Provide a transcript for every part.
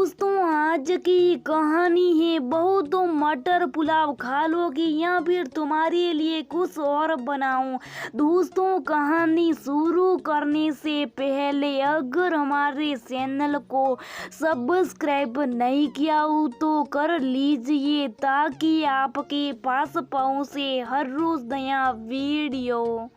दोस्तों, आज की कहानी है बहू तुम मटर पुलाव खा लोगी या फिर तुम्हारे लिए कुछ और बनाऊं। दोस्तों, कहानी शुरू करने से पहले अगर हमारे चैनल को सब्सक्राइब नहीं किया हो तो कर लीजिए ताकि आपके पास पहुंचे हर रोज नया वीडियो।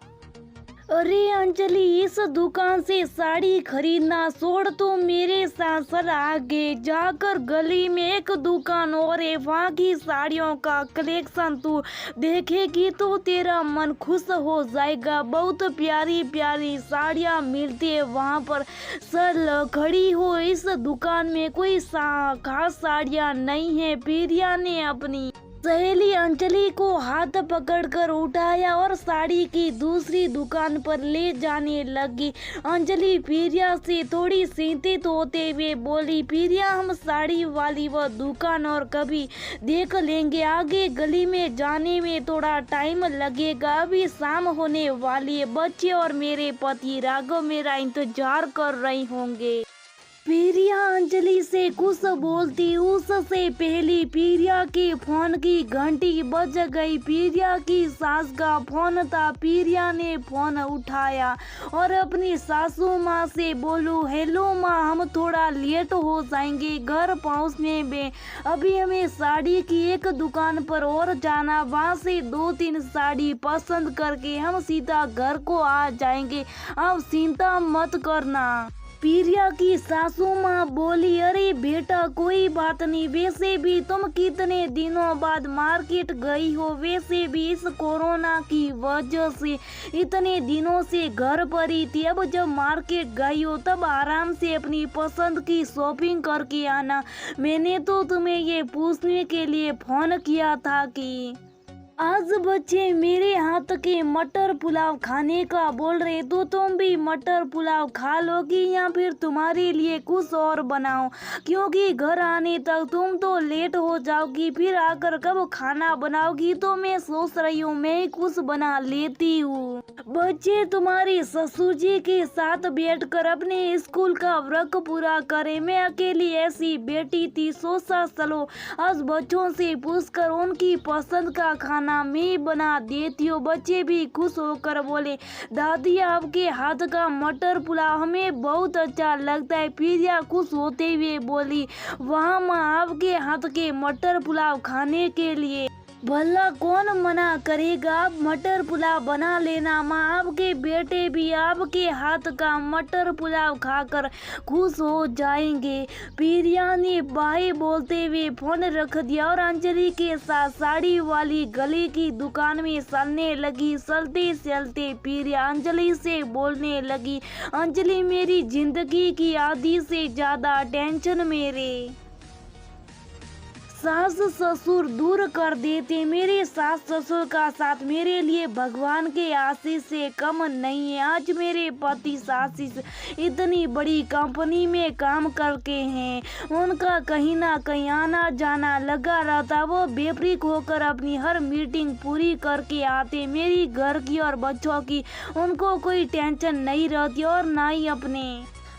अरे अंजलि, इस दुकान से साड़ी खरीदना छोड़ तो मेरे साथ चल, आगे जाकर गली में एक दुकान और है, वहाँ की साड़ियों का कलेक्शन तू देखेगी तो तेरा मन खुश हो जाएगा। बहुत प्यारी प्यारी साड़ियाँ मिलती है वहाँ पर। चल खड़ी हो, इस दुकान में कोई खास साड़ियाँ नहीं है। प्रिया ने अपनी सहेली अंजलि को हाथ पकड़कर उठाया और साड़ी की दूसरी दुकान पर ले जाने लगी। अंजलि प्रिया से थोड़ी चिंतित होते हुए बोली, प्रिया, हम साड़ी वाली वो दुकान और कभी देख लेंगे, आगे गली में जाने में थोड़ा टाइम लगेगा, अभी शाम होने वाली है, बच्चे और मेरे पति राघव मेरा इंतजार कर रहे होंगे। प्रिया अंजलि से कुछ बोलती उससे पहले प्रिया के फोन की घंटी बज गई। प्रिया की सास का फोन था। प्रिया ने फोन उठाया और अपनी सासू माँ से बोलो, हेलो माँ, हम थोड़ा लेट हो जाएंगे घर पहुँचने में, अभी हमें साड़ी की एक दुकान पर और जाना, वहाँ से 2-3 साड़ी पसंद करके हम सीधा घर को आ जाएंगे, आप चिंता मत करना। प्रिया की सासू माँ बोली, अरे बेटा कोई बात नहीं, वैसे भी तुम कितने दिनों बाद मार्केट गई हो, वैसे भी इस कोरोना की वजह से इतने दिनों से घर पर ही थी, अब जब मार्केट गई हो तब आराम से अपनी पसंद की शॉपिंग करके आना। मैंने तो तुम्हें ये पूछने के लिए फोन किया था कि आज बच्चे मेरे हाथ के मटर पुलाव खाने का बोल रहे, तो तुम भी मटर पुलाव खा लोगी या फिर तुम्हारे लिए कुछ और बनाओ, क्योंकि घर आने तक तुम तो लेट हो जाओगी, फिर आकर कब खाना बनाओगी। तो मैं सोच रही हूँ मैं कुछ बना लेती हूँ। बच्चे तुम्हारे ससुर जी के साथ बैठकर अपने स्कूल का वर्क पूरा करें, मैं अकेली ऐसी बेटी थी, सोचा चलो आज बच्चों से पूछकर उनकी पसंद का खाना मैं बना देती हूँ। बच्चे भी खुश होकर बोले, दादी आपके हाथ का मटर पुलाव हमें बहुत अच्छा लगता है। प्रिया खुश होते हुए बोली, वाह माँ, आपके हाथ के मटर पुलाव खाने के लिए भला कौन मना करेगा, आप मटर पुलाव बना लेना माँ, आपके बेटे भी आपके हाथ का मटर पुलाव खाकर खुश हो जाएंगे। प्रिया ने बाय बोलते हुए फोन रख दिया और अंजलि के साथ साड़ी वाली गली की दुकान में चलने लगी। चलते चलते प्रिया अंजलि से बोलने लगी, अंजलि मेरी जिंदगी की आधी से ज्यादा टेंशन मेरे सास ससुर दूर कर देते, मेरे सास ससुर का साथ मेरे लिए भगवान के आशीष से कम नहीं है। आज मेरे पति आशीष इतनी बड़ी कंपनी में काम करके हैं, उनका कहीं ना कहीं आना जाना लगा रहता, वो बेफिक्र होकर अपनी हर मीटिंग पूरी करके आते, मेरी घर की और बच्चों की उनको कोई टेंशन नहीं रहती और ना ही अपने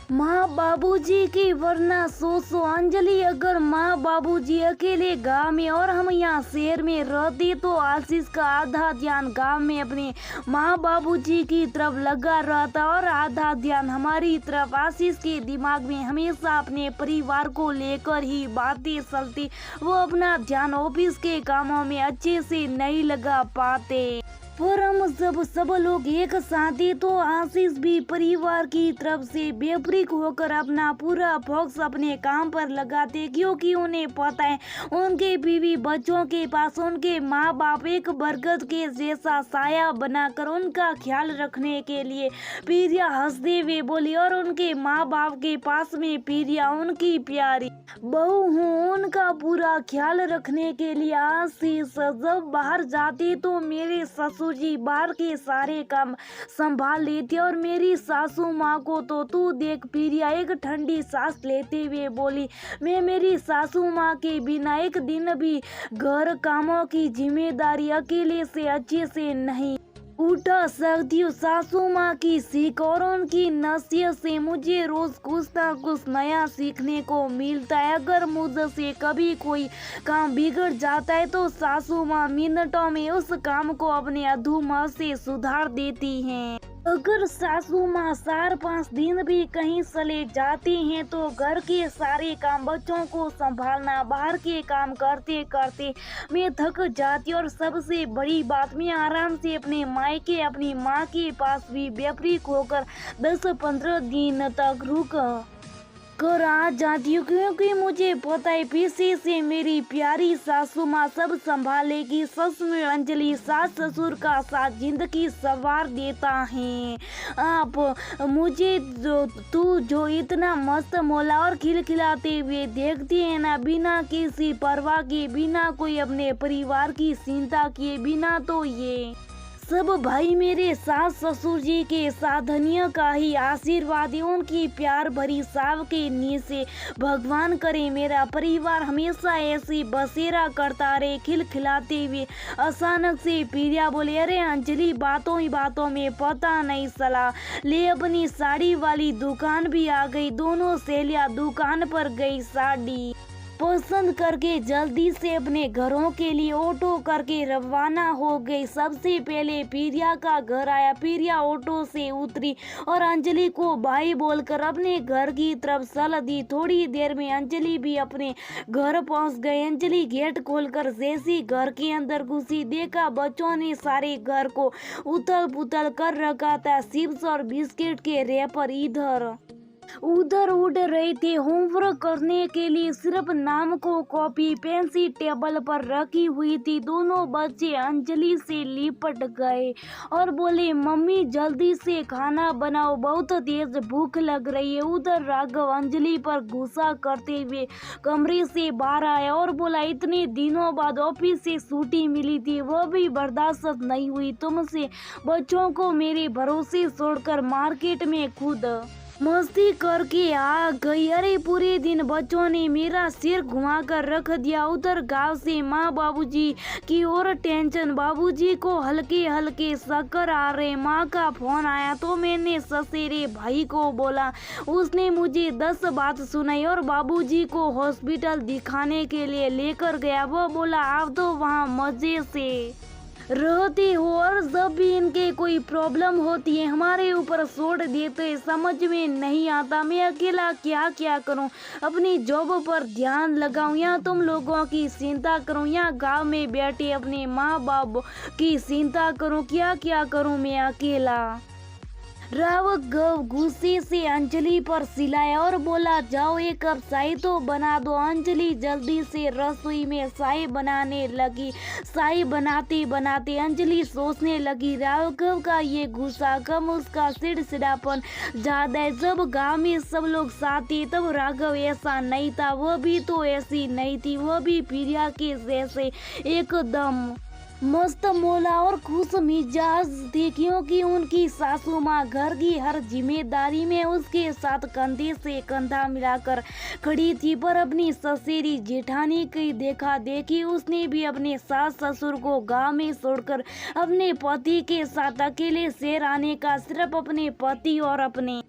माँ बाबूजी की। वरना सोचो अंजलि, अगर माँ बाबूजी अकेले गांव में और हम यहाँ शहर में रहते तो आशीष का आधा ध्यान गांव में अपने माँ बाबूजी की तरफ लगा रहता और आधा ध्यान हमारी तरफ। आशीष के दिमाग में हमेशा अपने परिवार को लेकर ही बातें चलती, वो अपना ध्यान ऑफिस के कामों में अच्छे से नहीं लगा पाते। पर हम सब लोग एक साथ ही तो आशीष भी परिवार की तरफ से बेफिक्र होकर अपना पूरा फोकस अपने काम पर लगाते, क्योंकि उन्हें पता है उनके बीवी बच्चों के पास उनके माँ बाप एक बरगद के जैसा साया बनाकर उनका ख्याल रखने के लिए। प्रिया हंसते हुए बोली, और उनके माँ बाप के पास में प्रिया उनकी प्यारी बहू हूँ, उनका पूरा ख्याल रखने के लिए। आशीष जब बाहर जाती तो मेरे ससुर जी बाहर के सारे काम संभाल लेती और मेरी सासू माँ को तो तू देख। प्रिया एक ठंडी सांस लेते हुए बोली, मैं मेरी सासू माँ के बिना एक दिन भी घर कामों की जिम्मेदारी अकेले से अच्छे से नहीं उठा सकती हूँ सासू माँ की सीख और उनकी नसीहत से मुझे रोज कुछ ना कुछ नया सीखने को मिलता है। अगर मुझसे कभी कोई काम बिगड़ जाता है तो सासू माँ मिनटों में उस काम को अपने अधूमा से सुधार देती हैं। अगर सासू माँ 4-5 दिन भी कहीं चले जाते हैं तो घर के सारे काम, बच्चों को संभालना, बाहर के काम करते करते मैं थक जाती और सबसे बड़ी बात, मैं आराम से अपने मायके अपनी माँ के पास भी बेफिक्र होकर 10-15 दिन तक रुक कर आ जाती हूँ, क्योंकि मुझे पता है पीछे से मेरी प्यारी सासू माँ सब संभालेगी। सच में अंजलि सास ससुर का साथ जिंदगी सवार देता है। आप मुझे तू जो इतना मस्त मौला और खिलखिलाते हुए देखती है ना, बिना किसी परवाह के, बिना कोई अपने परिवार की चिंता किए, बिना तो ये सब भाई मेरे सास ससुर जी के साधनियों का ही आशीर्वाद है। उनकी प्यार भरी साव के नीचे भगवान करे मेरा परिवार हमेशा ऐसी बसेरा करता रहे, खिलखिलाते हुए। अचानक से प्रिया बोले, अरे अंजलि, बातों ही बातों में पता नहीं चला, ले अपनी साड़ी वाली दुकान भी आ गई। दोनों सहेलियां दुकान पर गई, साड़ी पसंद करके जल्दी से अपने घरों के लिए ऑटो करके रवाना हो गई। सबसे पहले प्रिया का घर आया। प्रिया ऑटो से उतरी और अंजलि को बाय बोलकर अपने घर की तरफ चल दी। थोड़ी देर में अंजलि भी अपने घर पहुंच गई। अंजलि गेट खोलकर जैसी घर के अंदर घुसी, देखा बच्चों ने सारे घर को उथल पुथल कर रखा था। चिप्स और बिस्किट के रैपर इधर उधर उड़ रहे थे। होमवर्क करने के लिए सिर्फ नाम को कॉपी पेंसिल टेबल पर रखी हुई थी। दोनों बच्चे अंजलि से लिपट गए और बोले, मम्मी जल्दी से खाना बनाओ, बहुत तेज भूख लग रही है। उधर राघव अंजलि पर गुस्सा करते हुए कमरे से बाहर आया और बोला, इतने दिनों बाद ऑफिस से छुट्टी मिली थी, वो भी बर्दाश्त नहीं हुई तुमसे। बच्चों को मेरे भरोसे छोड़कर मार्केट में खुद मस्ती करके आ गई। अरे पूरे दिन बच्चों ने मेरा सिर घुमा कर रख दिया। उधर गांव से माँ बाबूजी की और टेंशन, बाबूजी को हल्के हल्के चक्कर आ रहे। माँ का फोन आया तो मैंने ससेरे भाई को बोला, उसने मुझे 10 बात सुनाई और बाबूजी को हॉस्पिटल दिखाने के लिए लेकर गया। वो बोला, आप तो वहाँ मजे से रहते हो और जब भी इनके कोई प्रॉब्लम होती है हमारे ऊपर छोड़ देते। समझ में नहीं आता मैं अकेला क्या क्या करूं, अपनी जॉब पर ध्यान लगाऊं या तुम लोगों की चिंता करूं या गांव में बैठे अपने माँ बाप की चिंता करूं, क्या क्या करूं मैं अकेला। राघव गुस्से से अंजलि पर चिल्लाया और बोला, जाओ एक कप चाय तो बना दो। अंजलि जल्दी से रसोई में चाय बनाने लगी। चाय बनाते बनाते अंजलि सोचने लगी, राघव का ये गुस्सा कम, उसका चिड़चिड़ापन ज्यादा है। जब गांव में सब लोग साथ थे तब राघव ऐसा नहीं था, वो भी तो ऐसी नहीं थी, वो भी प्रिया के जैसे एकदम मस्त मौला और खुश मिजाज थी, क्योंकि उनकी सासू माँ घर की हर जिम्मेदारी में उसके साथ कंधे से कंधा मिलाकर खड़ी थी। पर अपनी ससेरी जेठानी की देखा देखी उसने भी अपने सास ससुर को गांव में छोड़कर अपने पति के साथ अकेले शहर आने का, सिर्फ अपने पति और अपने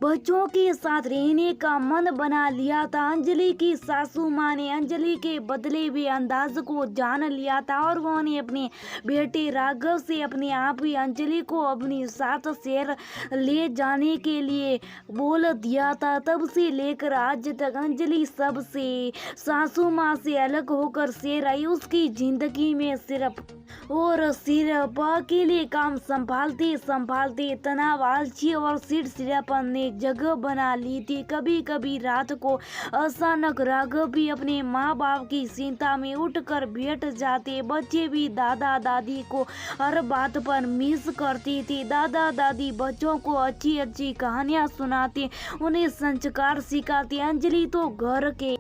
बच्चों के साथ रहने का मन बना लिया था। अंजलि की सासू माँ ने अंजलि के बदले हुए अंदाज को जान लिया था और उन्होंने अपने बेटे राघव से अपने आप ही अंजलि को अपनी साथ शहर ले जाने के लिए बोल दिया था। तब से लेकर आज तक अंजलि सबसे सासू माँ से अलग होकर शहर आई। उसकी जिंदगी में सिर्फ अकेले काम संभालते संभालते तनाव, आलसी और चिड़चिड़ापन ने जगह बना ली थी। कभी कभी रात को अचानक राघव भी अपने माँ बाप की चिंता में उठकर बैठ जाते। बच्चे भी दादा दादी को हर बात पर मिस करती थी। दादा दादी बच्चों को अच्छी अच्छी कहानियाँ सुनाते, उन्हें संस्कार सिखाते। अंजलि तो घर के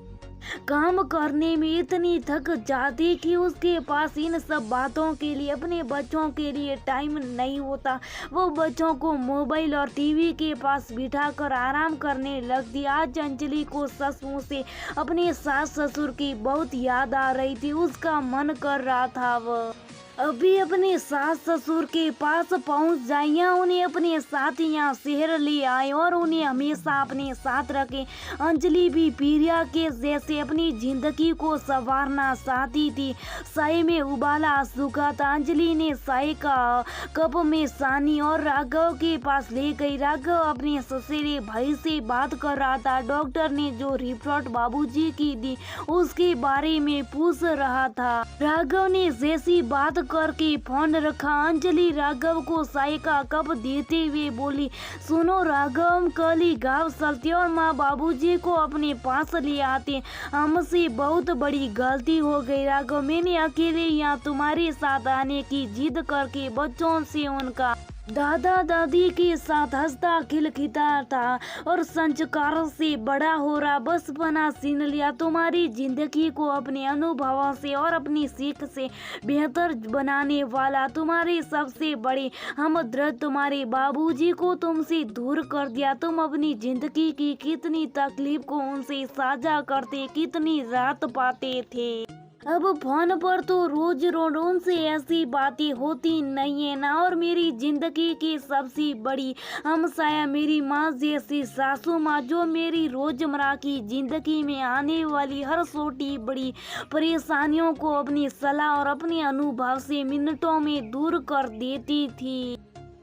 काम करने में इतनी थक जाती कि उसके पास इन सब बातों के लिए, अपने बच्चों के लिए टाइम नहीं होता। वो बच्चों को मोबाइल और टीवी के पास बिठाकर आराम करने लगती। आज अंजलि को ससुर से अपने सास ससुर की बहुत याद आ रही थी। उसका मन कर रहा था वह अभी अपने सास ससुर के पास पहुंच जाए या उन्हें अपने साथ यहाँ शहर ले आए और उन्हें हमेशा अपने साथ रखें। अंजलि भी प्रिया के जैसे अपनी जिंदगी को संवारना चाहती थी। चाय में उबाला आ चुका था। अंजलि ने चाय का कप में सानी और राघव के पास ले गई। राघव अपने ससुरे भाई से बात कर रहा था। डॉक्टर ने जो रिपोर्ट बाबूजी की दी उसके बारे में पूछ रहा था। राघव ने जैसी बात करके फोन रखा, अंजलि राघव को चाय का कप देते हुए बोली, सुनो राघव, हम कल ही गाँव चलते और माँ बाबूजी को अपने पास ले आते। हमसे बहुत बड़ी गलती हो गई राघव, मैंने अकेले यहाँ तुम्हारे साथ आने की जिद करके बच्चों से उनका दादा दादी के साथ हंसता खिलखिलाता था और संस्कारों से बड़ा हो रहा बचपना छीन लिया। तुम्हारी जिंदगी को अपने अनुभवों से और अपनी सीख से बेहतर बनाने वाला तुम्हारे सबसे बड़े हमदर्द तुम्हारे बाबूजी को तुमसे दूर कर दिया। तुम अपनी जिंदगी की कितनी तकलीफ को उनसे साझा करते, कितनी राहत पाते थे। अब फोन पर तो रोज उनसे ऐसी बातें होती नहीं है ना। और मेरी जिंदगी की सबसे बड़ी हमसाया मेरी माँ जैसी सासू माँ, जो मेरी रोजमर्रा की जिंदगी में आने वाली हर छोटी बड़ी परेशानियों को अपनी सलाह और अपने अनुभव से मिनटों में दूर कर देती थी।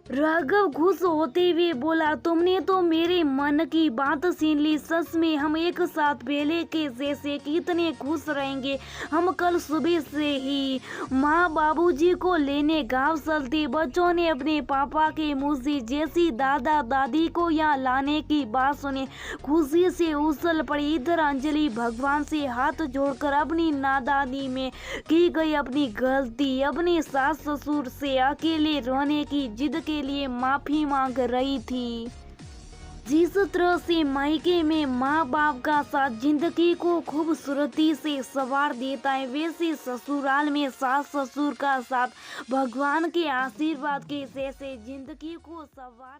राघव खुश होते हुए बोला, तुमने तो मेरे मन की बात छीन ली। सच में हम एक साथ पहले के जैसे कितने खुश रहेंगे। हम कल सुबह से ही माँ बाबूजी को लेने गांव चलते। बच्चों ने अपने पापा के मुंह से जैसी दादा दादी को यहाँ लाने की बात सुनी खुशी से उछल पड़ी। इधर अंजलि भगवान से हाथ जोड़कर अपनी नादानी में की गई अपनी गलती, अपने सास ससुर से अकेले रहने की जिद के लिए माफी मांग रही थी। जिस तरह से मायके में माँ बाप का साथ जिंदगी को खूबसूरती से संवार देता है, वैसे ससुराल में सास ससुर का साथ भगवान के आशीर्वाद के जैसे जिंदगी को संवार